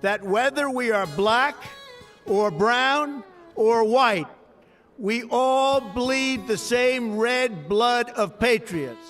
that whether we are black or brown or white, we all bleed the same red blood of patriots.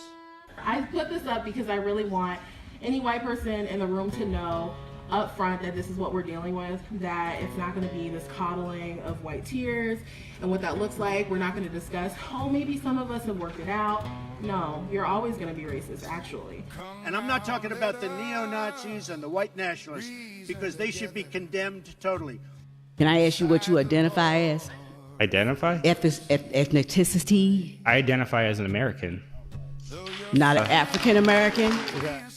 I put this up because I really want any white person in the room to know up front that this is what we're dealing with, that it's not going to be this coddling of white tears and what that looks like. We're not going to discuss, oh, maybe some of us have worked it out. No, you're always going to be racist, actually. And I'm not talking about the neo-Nazis and the white nationalists, because they should be condemned totally. Can I ask you what you identify as? Identify? Ethnicity? I identify as an American. Not an African American?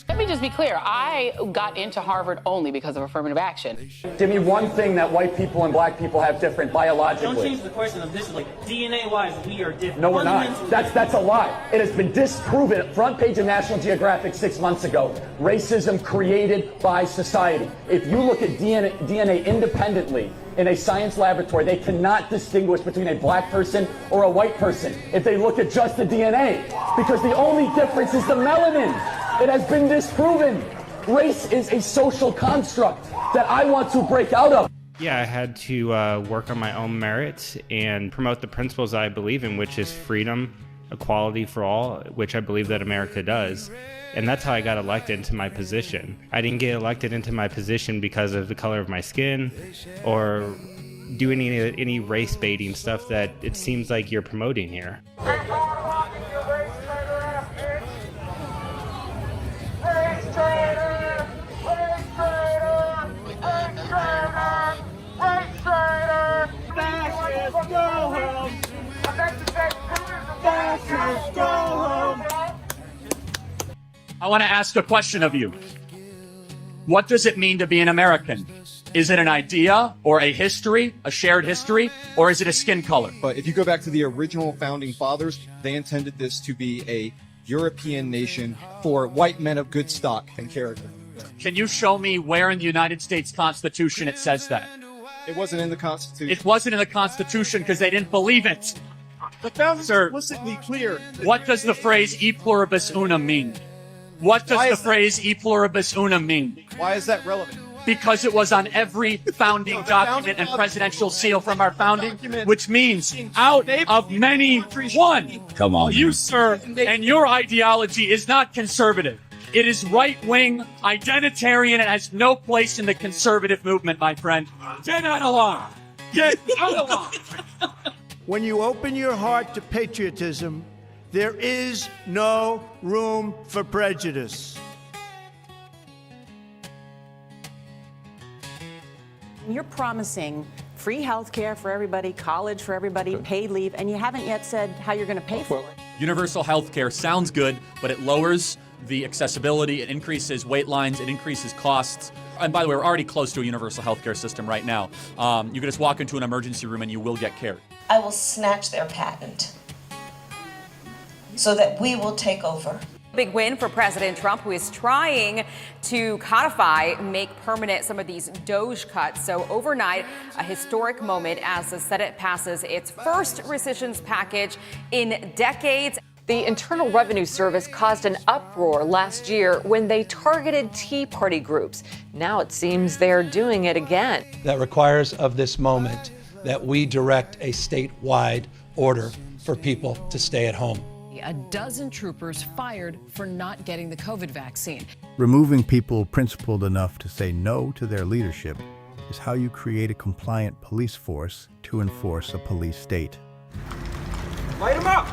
Let me just be clear. I got into Harvard only because of affirmative action. Give me one thing that white people and black people have different biologically. Don't change the question of this. Like, DNA-wise, we are different. No, we're not. That's a lie. It has been disproven. Front page of National Geographic 6 months ago. Racism created by society. If you look at DNA independently in a science laboratory, they cannot distinguish between a black person or a white person if they look at just the DNA, because the only difference is the melanin. It has been disproven. Race is a social construct that I want to break out of. Yeah, I had to work on my own merits and promote the principles I believe in, which is freedom, equality for all, which I believe that America does. And that's how I got elected into my position. I didn't get elected into my position because of the color of my skin or do any race baiting stuff that it seems like you're promoting here. I want to ask a question of you. What does it mean to be an American? Is it an idea or a history, a shared history, or is it a skin color? But if you go back to the original founding fathers, they intended this to be a European nation for white men of good stock and character. Can you show me where in the United States Constitution it says that? It wasn't in the Constitution. It wasn't in the Constitution because they didn't believe it. The founders are explicitly clear. What does the phrase e pluribus unum mean? What does the phrase e pluribus unum mean? Why is that relevant? Because it was on every founding document and presidential seal from our founding, which means out of many, one. Come on. You, sir, and your ideology is not conservative. It is right-wing, identitarian, and has no place in the conservative movement, my friend. Get out of line. Get out of line. When you open your heart to patriotism, there is no room for prejudice. You're promising free health care for everybody, college for everybody, paid leave, and you haven't yet said how you're going to pay for it. Universal health care sounds good, but it lowers the accessibility, it increases wait lines, it increases costs. And by the way, we're already close to a universal health care system right now. You can just walk into an emergency room and you will get care. I will snatch their patent so that we will take over. Big win for President Trump, who is trying to codify, make permanent some of these DOGE cuts. So overnight, a historic moment as the Senate passes its first rescissions package in decades. The Internal Revenue Service caused an uproar last year when they targeted Tea Party groups. Now it seems they're doing it again. That requires of this moment that we direct a statewide order for people to stay at home. A dozen troopers fired for not getting the COVID vaccine. Removing people principled enough to say no to their leadership is how you create a compliant police force to enforce a police state. Light them up!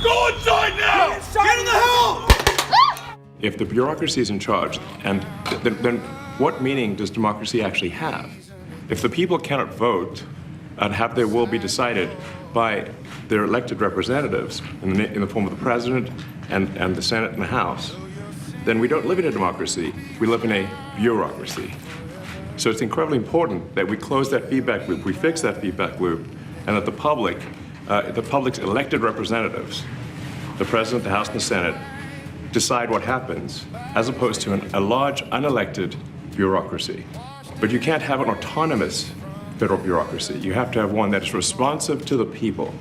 Go inside now! Get in the house! If the bureaucracy is in charge, and then what meaning does democracy actually have? If the people cannot vote and have their will be decided by their elected representatives in the form of the president and the Senate and the House, then we don't live in a democracy, we live in a bureaucracy. So it's incredibly important that we close that feedback loop, we fix that feedback loop, and that the public's elected representatives, the president, the House, and the Senate, decide what happens, as opposed to a large, unelected bureaucracy. But you can't have an autonomous federal bureaucracy. You have to have one that is responsive to the people.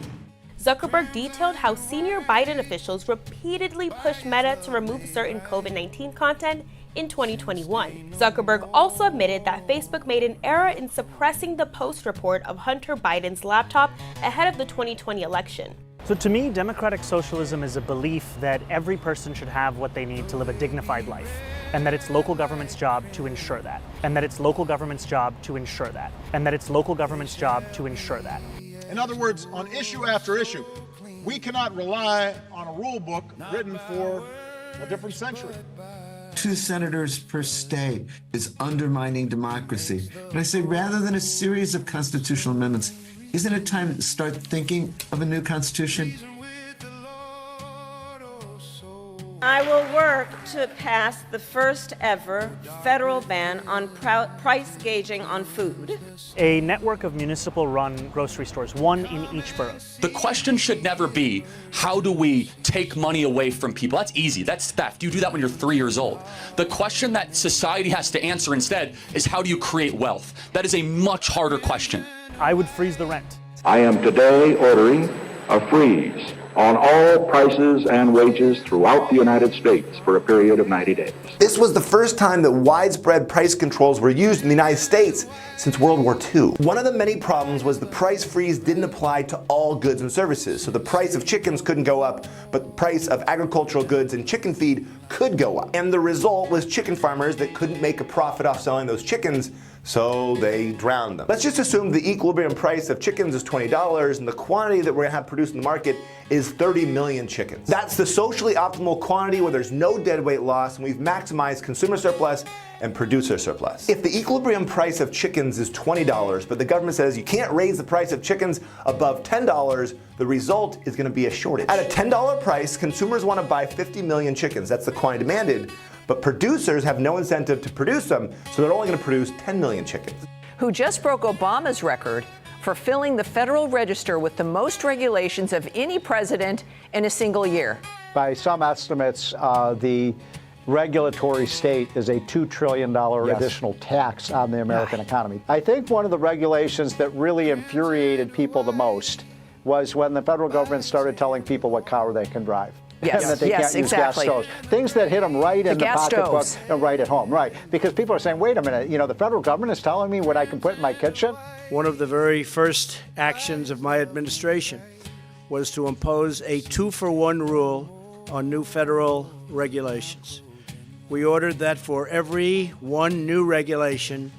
Zuckerberg detailed how senior Biden officials repeatedly pushed Meta to remove certain COVID-19 content in 2021. Zuckerberg also admitted that Facebook made an error in suppressing the Post report of Hunter Biden's laptop ahead of the 2020 election. So to me, democratic socialism is a belief that every person should have what they need to live a dignified life, and that it's local government's job to ensure that, and that it's local government's job to ensure that, and that it's local government's job to ensure that. In other words, on issue after issue, we cannot rely on a rule book written for a different century. 2 senators per state is undermining democracy. And I say, rather than a series of constitutional amendments, isn't it time to start thinking of a new constitution? I will work to pass the first ever federal ban on price gauging on food. A network of municipal-run grocery stores, 1 in each borough. The question should never be, how do we take money away from people? That's easy. That's theft. You do that when you're 3 years old. The question that society has to answer instead is, how do you create wealth? That is a much harder question. I would freeze the rent. I am today ordering a freeze on all prices and wages throughout the United States for a period of 90 days. This was the first time that widespread price controls were used in the United States since World War II. One of the many problems was the price freeze didn't apply to all goods and services. So the price of chickens couldn't go up, but the price of agricultural goods and chicken feed could go up. And the result was chicken farmers that couldn't make a profit off selling those chickens, so they drowned them. Let's just assume the equilibrium price of chickens is $20 and the quantity that we're gonna have produced in the market is 30 million chickens. That's the socially optimal quantity where there's no deadweight loss and we've maximized consumer surplus and producer surplus. If the equilibrium price of chickens is $20, but the government says you can't raise the price of chickens above $10, the result is gonna be a shortage. At a $10 price, consumers wanna buy 50 million chickens. That's the quantity demanded. But producers have no incentive to produce them, so they're only going to produce 10 million chickens. Who just broke Obama's record for filling the Federal Register with the most regulations of any president in a single year. By some estimates, the regulatory state is a $2 trillion additional tax on the American economy. I think one of the regulations that really infuriated people the most was when the federal government started telling people what car they can drive. Yes, and that they can't use gas stoves. Things that hit them right in the pocketbook and right at home. Right, because people are saying, wait a minute, the federal government is telling me what I can put in my kitchen? One of the very first actions of my administration was to impose a 2-for-1 rule on new federal regulations. We ordered that for every 1 new regulation,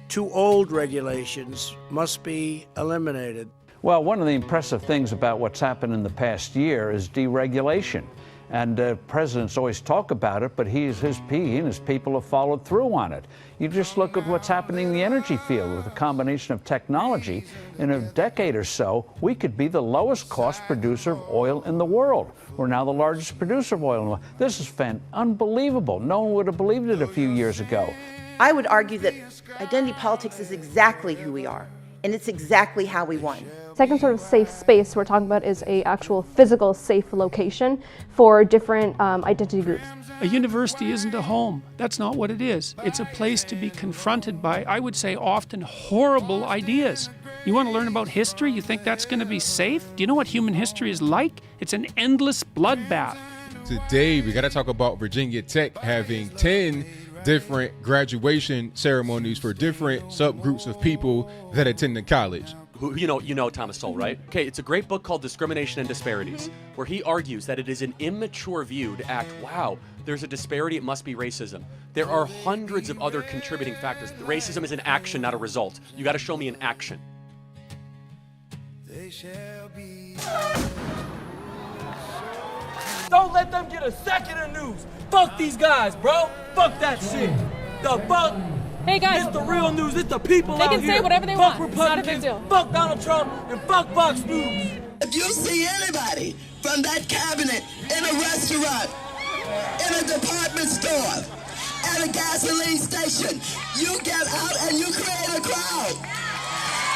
2 old regulations must be eliminated. Well, one of the impressive things about what's happened in the past year is deregulation. And presidents always talk about it, but he and his people have followed through on it. You just look at what's happening in the energy field with a combination of technology. In a decade or so, we could be the lowest cost producer of oil in the world. We're now the largest producer of oil in the world. This is unbelievable. No one would have believed it a few years ago. I would argue that identity politics is exactly who we are, and it's exactly how we won. Second sort of safe space we're talking about is a actual physical safe location for different identity groups. A university isn't a home. That's not what it is. It's a place to be confronted by, I would say, often horrible ideas. You want to learn about history? You think that's going to be safe? Do you know what human history is like? It's an endless bloodbath. Today, we got to talk about Virginia Tech having 10 different graduation ceremonies for different subgroups of people that attend the college. You know Thomas Sowell, right? Okay, it's a great book called Discrimination and Disparities, where he argues that it is an immature view to act, wow, there's a disparity, it must be racism. There are hundreds of other contributing factors. Racism is an action, not a result. You got to show me an action. Don't let them get a second of news. Fuck these guys, bro. Fuck that shit. The fuck. Hey guys, it's the real news. It's the people out here. They can say whatever they want. It's not a big deal. Fuck Donald Trump and fuck Fox News. If you see anybody from that cabinet in a restaurant, in a department store, at a gasoline station, you get out and you create a crowd.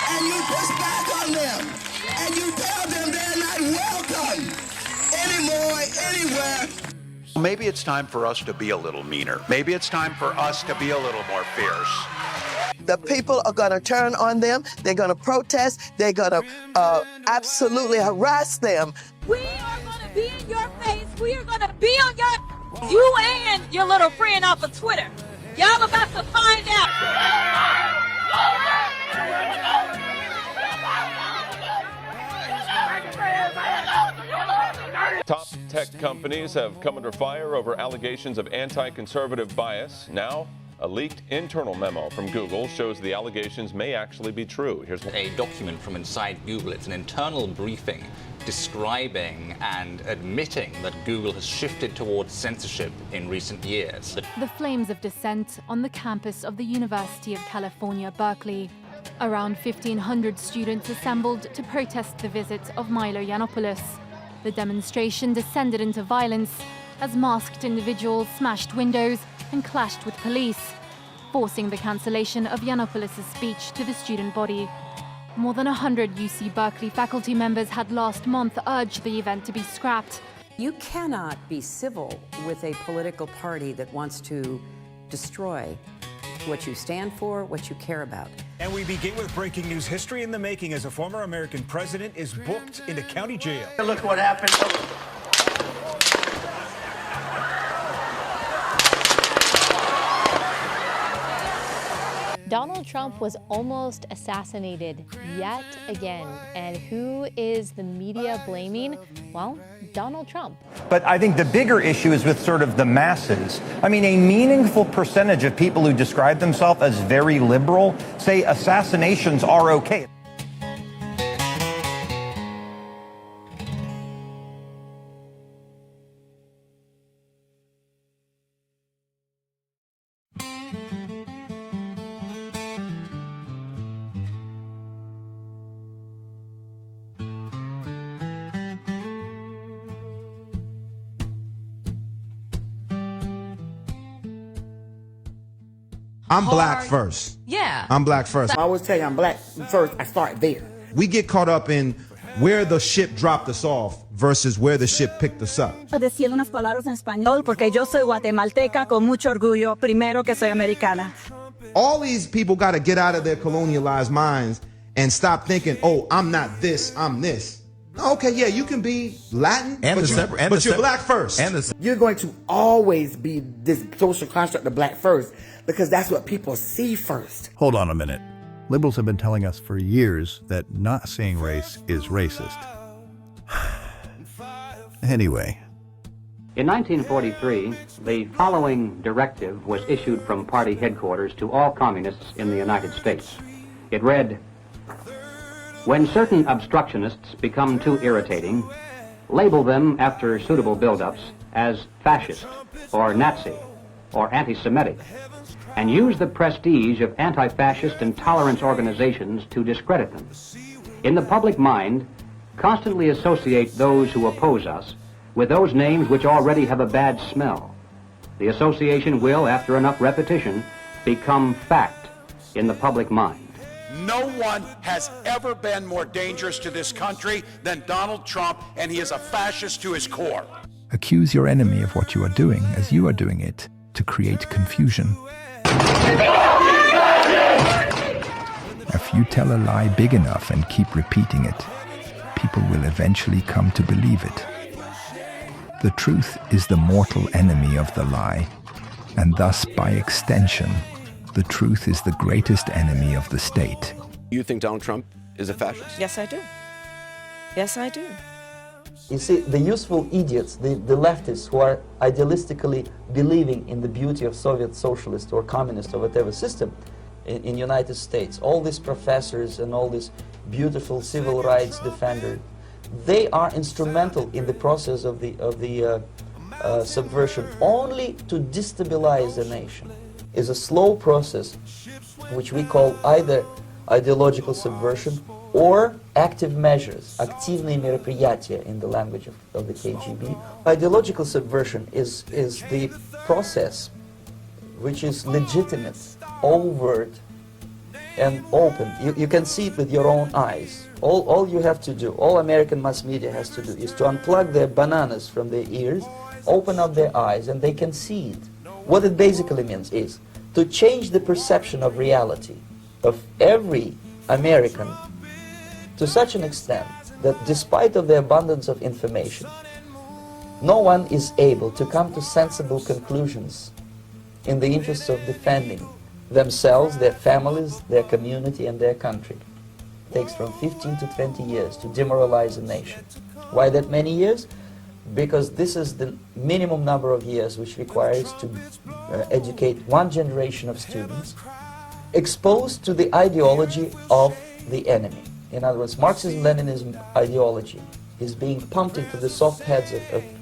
And you push back on them. And you tell them they're not welcome anymore, anywhere. Maybe it's time for us to be a little meaner. Maybe it's time for us to be a little more fierce. The people are going to turn on them. They're going to protest. They're going to absolutely harass them. We are going to be in your face. We are going to be on your... You and your little friend off of Twitter. Y'all about to find out. Top tech companies have come under fire over allegations of anti-conservative bias. Now, a leaked internal memo from Google shows the allegations may actually be true. Here's a document from inside Google. It's an internal briefing describing and admitting that Google has shifted towards censorship in recent years. The flames of dissent on the campus of the University of California, Berkeley. Around 1,500 students assembled to protest the visit of Milo Yiannopoulos. The demonstration descended into violence as masked individuals smashed windows and clashed with police, forcing the cancellation of Yiannopoulos' speech to the student body. More than 100 UC Berkeley faculty members had last month urged the event to be scrapped. You cannot be civil with a political party that wants to destroy what you stand for, what you care about. And we begin with breaking news. History in the making as a former American president is booked into county jail. Look what happened. Donald Trump was almost assassinated yet again. And who is the media blaming? Well, Donald Trump. But I think the bigger issue is with sort of the masses. I mean, a meaningful percentage of people who describe themselves as very liberal say assassinations are okay. I'm black first. Yeah. I'm black first. I always tell you I'm black first. I start there. We get caught up in where the ship dropped us off versus where the ship picked us up. Decir unas palabras en español porque yo soy guatemalteca con mucho orgullo, primero que soy americana. All these people got to get out of their colonialized minds and stop thinking, oh, I'm not this, I'm this. Okay, yeah, you can be Latin, but you're black first. You're going to always be this social construct of black first because that's what people see first. Hold on a minute. Liberals have been telling us for years that not saying race is racist. Anyway. In 1943, the following directive was issued from party headquarters to all communists in the United States. It read, "When certain obstructionists become too irritating, label them after suitable build-ups as fascist or Nazi or anti-Semitic, and use the prestige of anti-fascist and tolerance organizations to discredit them. In the public mind, constantly associate those who oppose us with those names which already have a bad smell. The association will, after enough repetition, become fact in the public mind." No one has ever been more dangerous to this country than Donald Trump, and he is a fascist to his core. Accuse your enemy of what you are doing as you are doing it to create confusion. If you tell a lie big enough and keep repeating it, people will eventually come to believe it. The truth is the mortal enemy of the lie, and thus, by extension, the truth is the greatest enemy of the state. You think Donald Trump is a fascist? Yes, I do. Yes, I do. You see, the useful idiots, the leftists who are idealistically believing in the beauty of Soviet socialist or communist or whatever system in United States, all these professors and all these beautiful civil rights defenders, they are instrumental in the process of the subversion only to destabilize the nation. It's a slow process which we call either ideological subversion or active measures, активные мероприятия in the language of the KGB. Ideological subversion is the process which is legitimate, overt, and open. You can see it with your own eyes. All you have to do, all American mass media has to do, is to unplug their bananas from their ears, open up their eyes, and they can see it. What it basically means is to change the perception of reality of every American to such an extent that despite of the abundance of information, no one is able to come to sensible conclusions in the interests of defending themselves, their families, their community, and their country. It takes from 15 to 20 years to demoralize a nation. Why that many years? Because this is the minimum number of years which requires to educate one generation of students exposed to the ideology of the enemy. In other words, Marxism-Leninism ideology is being pumped into the soft heads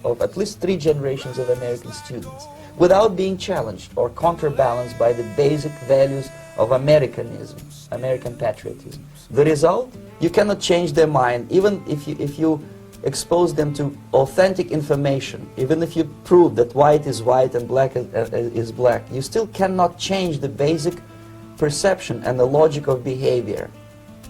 of at least 3 generations of American students without being challenged or counterbalanced by the basic values of Americanism, American patriotism. The result? You cannot change their mind, even if you expose them to authentic information, even if you prove that white is white and black is black, you still cannot change the basic perception and the logic of behavior.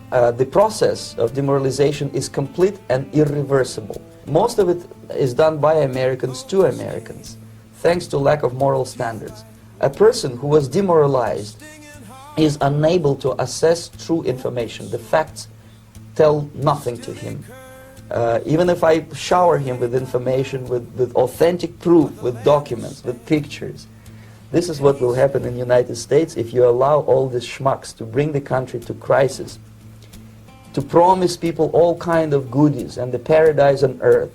The process of demoralization is complete and irreversible. Most of it is done by Americans to Americans, thanks to lack of moral standards. A person who was demoralized is unable to assess true information. The facts tell nothing to him. Even if I shower him with information, with authentic proof, with documents, with pictures, this is what will happen in the United States if you allow all these schmucks to bring the country to crisis, to promise people all kind of goodies and the paradise on earth,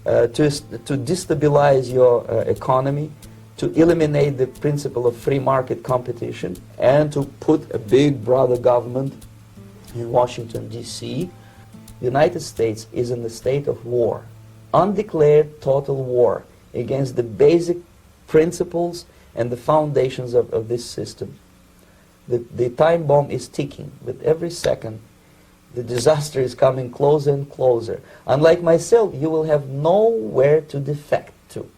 to destabilize your economy, to eliminate the principle of free market competition, and to put a big brother government in Washington, D.C. The United States is in the state of war, undeclared total war against the basic principles and the foundations of this system. The time bomb is ticking. With every second, the disaster is coming closer and closer. Unlike myself, you will have nowhere to defect to.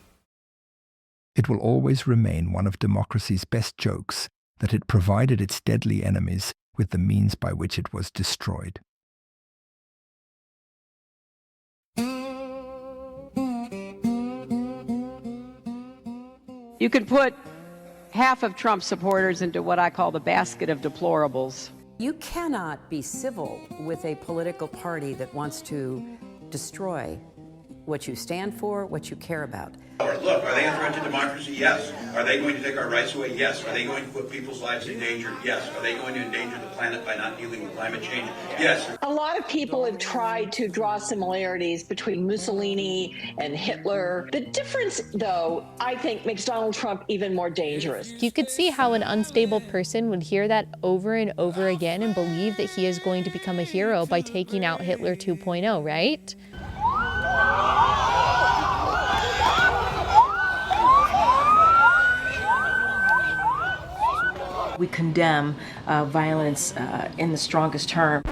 It will always remain one of democracy's best jokes that it provided its deadly enemies with the means by which it was destroyed. You could put half of Trump's supporters into what I call the basket of deplorables. You cannot be civil with a political party that wants to destroy what you stand for, what you care about. Look, are they a threat to democracy? Yes. Are they going to take our rights away? Yes. Are they going to put people's lives in danger? Yes. Are they going to endanger the planet by not dealing with climate change? Yes. A lot of people have tried to draw similarities between Mussolini and Hitler. The difference, though, I think makes Donald Trump even more dangerous. You could see how an unstable person would hear that over and over again and believe that he is going to become a hero by taking out Hitler 2.0, right? We condemn violence in the strongest term.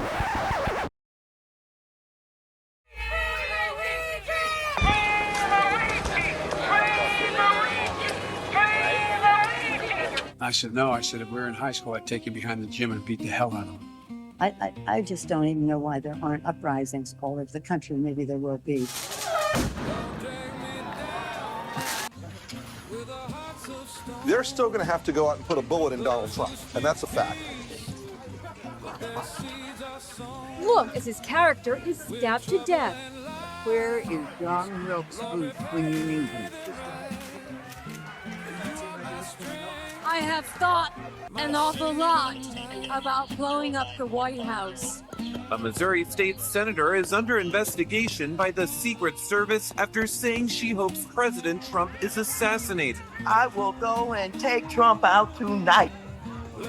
I said, no. I said, if we were in high school, I'd take you behind the gym and beat the hell out of him. I just don't even know why there aren't uprisings all over the country. Maybe there will be. They're still going to have to go out and put a bullet in Donald Trump, and that's a fact. Look, as his character is stabbed to death. Where is John Wilkes Booth when you need him? I have thought an awful lot about blowing up the White House. A Missouri state senator is under investigation by the Secret Service after saying she hopes President Trump is assassinated. I will go and take Trump out tonight. We are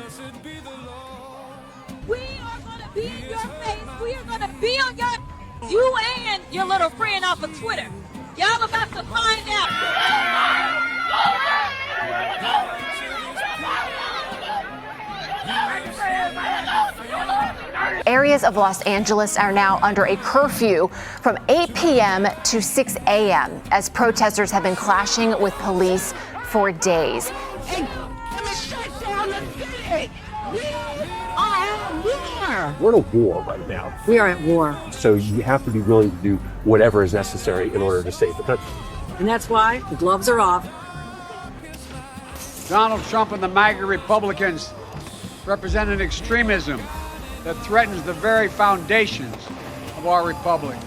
going to be in your face. We are going to be on you and your little friend off of Twitter. Y'all about to find out. Areas of Los Angeles are now under a curfew from 8 p.m. to 6 a.m. as protesters have been clashing with police for days. Hey, let me shut down the city. We are at war. We're in a war right now. We are at war. So you have to be willing to do whatever is necessary in order to save the country. And that's why the gloves are off. Donald Trump and the MAGA Republicans represent an extremism that threatens the very foundations of our republic.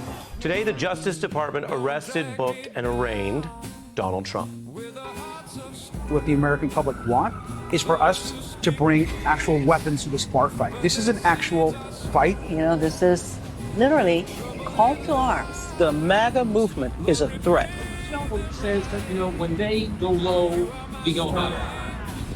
Today, the Justice Department arrested, booked, and arraigned Donald Trump. What the American public want is for us to bring actual weapons to this bar fight. This is an actual fight. You know, this is literally call to arms. The MAGA movement is a threat. Someone says that, when they go low, we go high.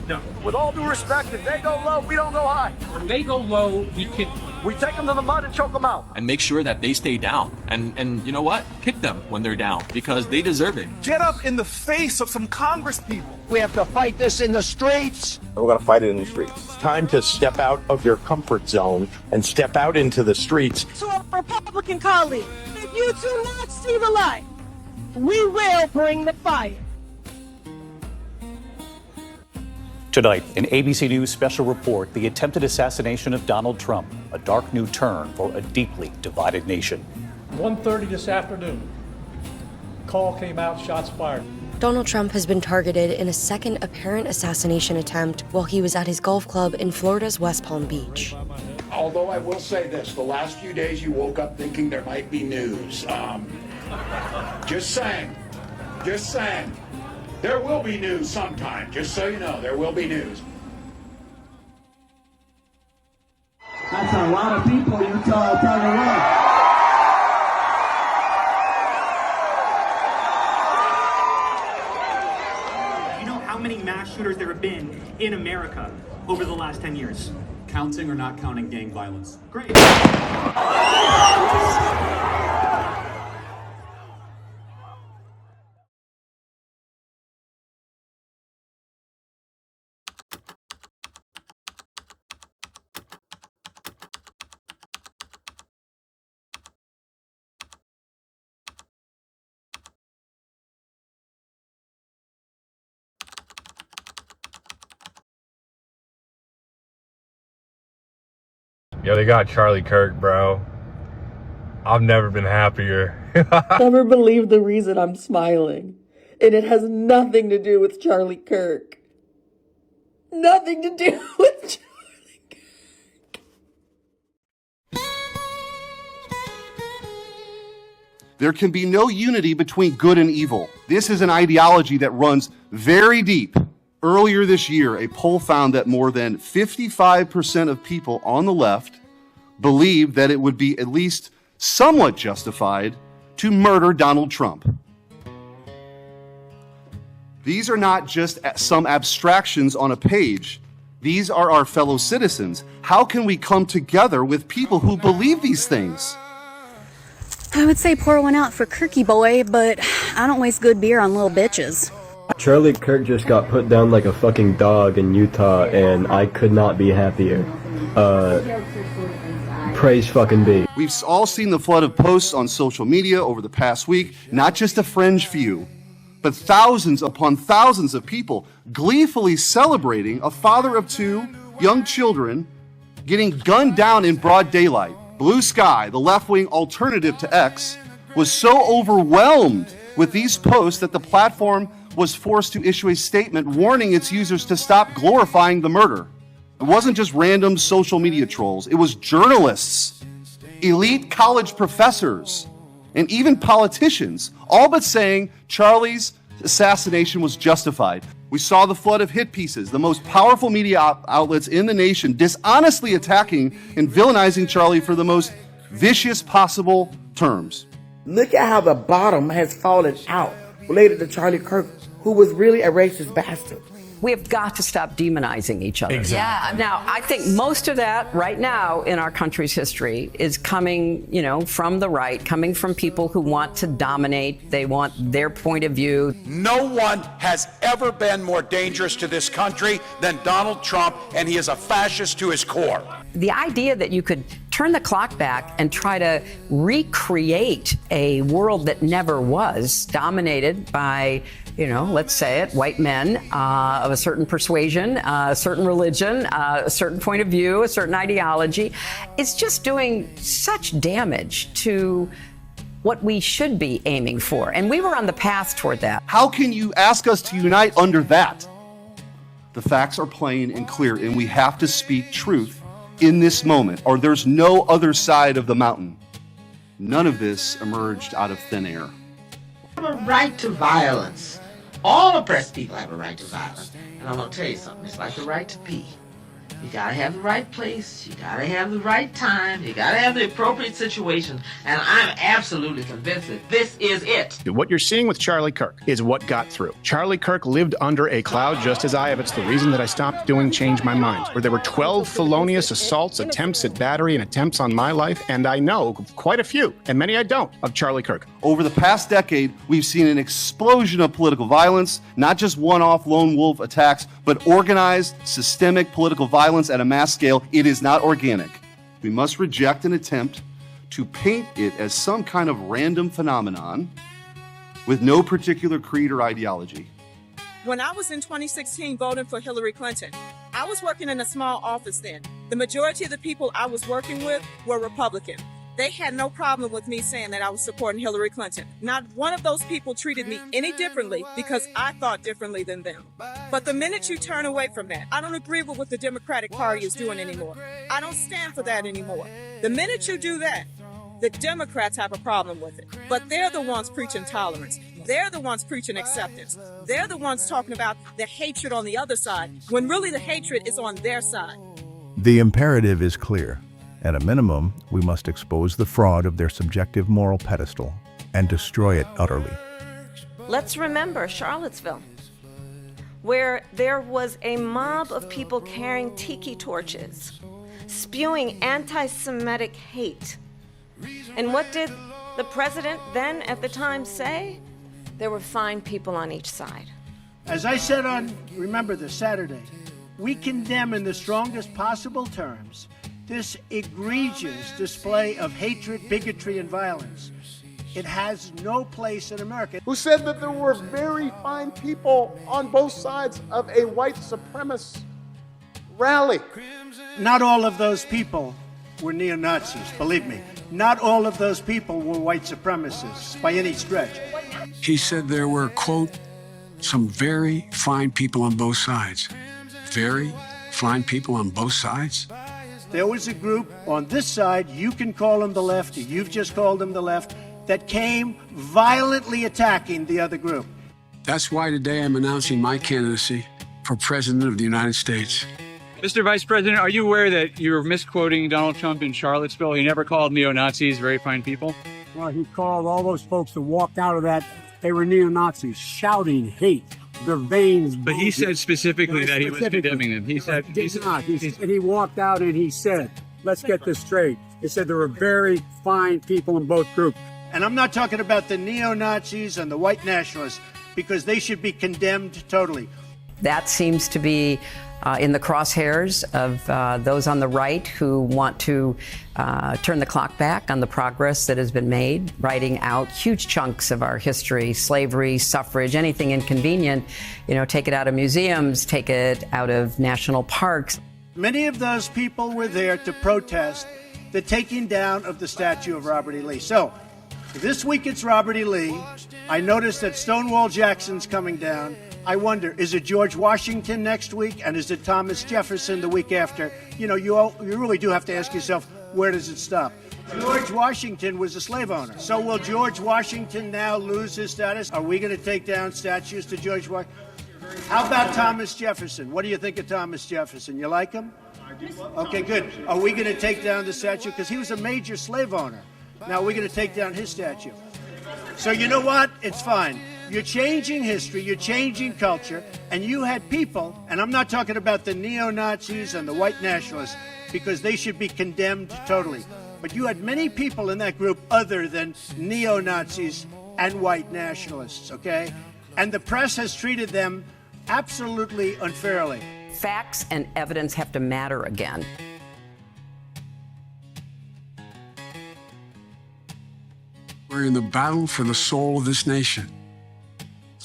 No. With all due respect, if they go low, we don't go high. When they go low, we kick them. We take them to the mud and choke them out. And make sure that they stay down. And you know what? Kick them when they're down, because they deserve it. Get up in the face of some Congress people. We have to fight this in the streets. We're going to fight it in the streets. It's time to step out of your comfort zone and step out into the streets. To our Republican colleagues, if you do not see the light, we will bring the fire. Tonight, an ABC News special report, the attempted assassination of Donald Trump, a dark new turn for a deeply divided nation. 1:30 this afternoon, call came out, shots fired. Donald Trump has been targeted in a second apparent assassination attempt while he was at his golf club in Florida's West Palm Beach. Although I will say this, the last few days you woke up thinking there might be news. Just saying. There will be news sometime, just so you know, there will be news. That's a lot of people, Utah, I'll tell you what. You know how many mass shooters there have been in America over the last 10 years? Counting or not counting gang violence? Great. Yo, they got Charlie Kirk, bro. I've never been happier. Never believe the reason I'm smiling. And it has nothing to do with Charlie Kirk. Nothing to do with Charlie Kirk. There can be no unity between good and evil. This is an ideology that runs very deep. Earlier this year, a poll found that more than 55% of people on the left believed that it would be at least somewhat justified to murder Donald Trump. These are not just some abstractions on a page. These are our fellow citizens. How can we come together with people who believe these things? I would say pour one out for Kirky Boy, but I don't waste good beer on little bitches. Charlie Kirk just got put down like a fucking dog in Utah, and I could not be happier. Praise fucking be. We've all seen the flood of posts on social media over the past week, not just a fringe few, but thousands upon thousands of people gleefully celebrating a father of two young children getting gunned down in broad daylight. Blue Sky, the left-wing alternative to X, was so overwhelmed with these posts that the platform was forced to issue a statement warning its users to stop glorifying the murder. It wasn't just random social media trolls. It was journalists, elite college professors, and even politicians, all but saying Charlie's assassination was justified. We saw the flood of hit pieces, the most powerful media outlets in the nation dishonestly attacking and villainizing Charlie for the most vicious possible terms. Look at how the bottom has fallen out related to Charlie Kirk, who was really a racist bastard. We have got to stop demonizing each other. Exactly. Yeah. Now, I think most of that right now in our country's history is coming, from the right, coming from people who want to dominate. They want their point of view. No one has ever been more dangerous to this country than Donald Trump, and he is a fascist to his core. The idea that you could turn the clock back and try to recreate a world that never was, dominated by, let's say it, white men of a certain persuasion, a certain religion, a certain point of view, a certain ideology, is just doing such damage to what we should be aiming for. And we were on the path toward that. How can you ask us to unite under that? The facts are plain and clear, and we have to speak truth in this moment, or there's no other side of the mountain. None of this emerged out of thin air. We have a right to violence. All oppressed people have a right to violence. And I'm going to tell you something. It's like the right to pee. You gotta have the right place, you gotta have the right time, you gotta have the appropriate situation, and I'm absolutely convinced that this is it. What you're seeing with Charlie Kirk is what got through. Charlie Kirk lived under a cloud just as I have. It's the reason that I stopped doing Change My Mind, where there were 12 felonious assaults, attempts at battery, and attempts on my life, and I know quite a few, and many I don't, of Charlie Kirk. Over the past decade, we've seen an explosion of political violence, not just one-off lone wolf attacks, but organized, systemic political violence at a mass scale. It is not organic. We must reject an attempt to paint it as some kind of random phenomenon with no particular creed or ideology. When I was in 2016 voting for Hillary Clinton, I was working in a small office then. The majority of the people I was working with were Republican. They had no problem with me saying that I was supporting Hillary Clinton. Not one of those people treated me any differently because I thought differently than them. But the minute you turn away from that, I don't agree with what the Democratic Party is doing anymore. I don't stand for that anymore. The minute you do that, the Democrats have a problem with it. But they're the ones preaching tolerance. They're the ones preaching acceptance. They're the ones talking about the hatred on the other side, when really the hatred is on their side. The imperative is clear. At a minimum, we must expose the fraud of their subjective moral pedestal and destroy it utterly. Let's remember Charlottesville, where there was a mob of people carrying tiki torches, spewing anti-Semitic hate. And what did the president then at the time say? There were fine people on each side. As I said on, remember this, Saturday, we condemn in the strongest possible terms this egregious display of hatred, bigotry, and violence. It has no place in America. Who said that there were very fine people on both sides of a white supremacist rally. Not all of those people were neo-Nazis, believe me. Not all of those people were white supremacists by any stretch. He said there were, quote, some very fine people on both sides. Very fine people on both sides? There was a group on this side, you can call them the left, or you've just called them the left, that came violently attacking the other group. That's why today I'm announcing my candidacy for President of the United States. Mr. Vice President, are you aware that you're misquoting Donald Trump in Charlottesville? He never called neo-Nazis very fine people. Well, he called all those folks that walked out of that, they were neo-Nazis, shouting hate. Their veins. But he said specifically that he was condemning them. He said he walked out and he said, let's get this straight. He said there were very fine people in both groups. And I'm not talking about the neo-Nazis and the white nationalists, because they should be condemned totally. That seems to be in the crosshairs of those on the right who want to turn the clock back on the progress that has been made, writing out huge chunks of our history, slavery, suffrage, anything inconvenient, take it out of museums, take it out of national parks. Many of those people were there to protest the taking down of the statue of Robert E. Lee. So, this week it's Robert E. Lee. I noticed that Stonewall Jackson's coming down. I wonder, is it George Washington next week, and is it Thomas Jefferson the week after? You really do have to ask yourself, where does it stop? George Washington was a slave owner. So will George Washington now lose his status? Are we going to take down statues to George Washington? How about Thomas Jefferson? What do you think of Thomas Jefferson? You like him? Okay, good. Are we going to take down the statue? Because he was a major slave owner. Now we're going to take down his statue. So you know what? It's fine. You're changing history, you're changing culture, and you had people, and I'm not talking about the neo-Nazis and the white nationalists, because they should be condemned totally. But you had many people in that group other than neo-Nazis and white nationalists, okay? And the press has treated them absolutely unfairly. Facts and evidence have to matter again. We're in the battle for the soul of this nation.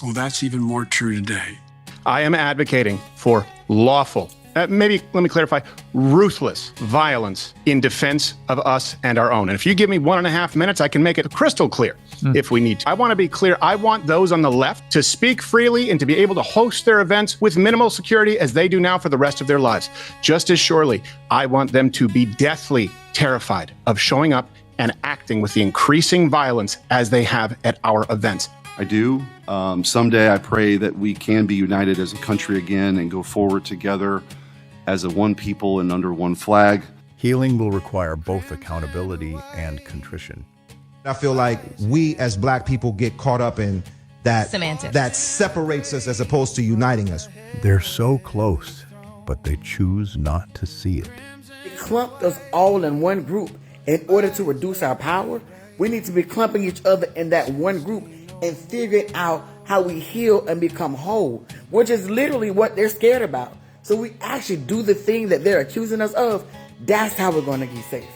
Well, that's even more true today. I am advocating for lawful, maybe let me clarify, ruthless violence in defense of us and our own. And if you give me 1.5 minutes, I can make it crystal clear if we need to. I want to be clear. I want those on the left to speak freely and to be able to host their events with minimal security as they do now for the rest of their lives. Just as surely, I want them to be deathly terrified of showing up and acting with the increasing violence as they have at our events. I do. Someday I pray that we can be united as a country again and go forward together as a one people and under one flag. Healing will require both accountability and contrition. I feel like we as black people get caught up in that semantics that separates us as opposed to uniting us. They're so close, but they choose not to see it. They clumped us all in one group. In order to reduce our power, we need to be clumping each other in that one group and figuring out how we heal and become whole, which is literally what they're scared about. So we actually do the thing that they're accusing us of. That's how we're going to get safe.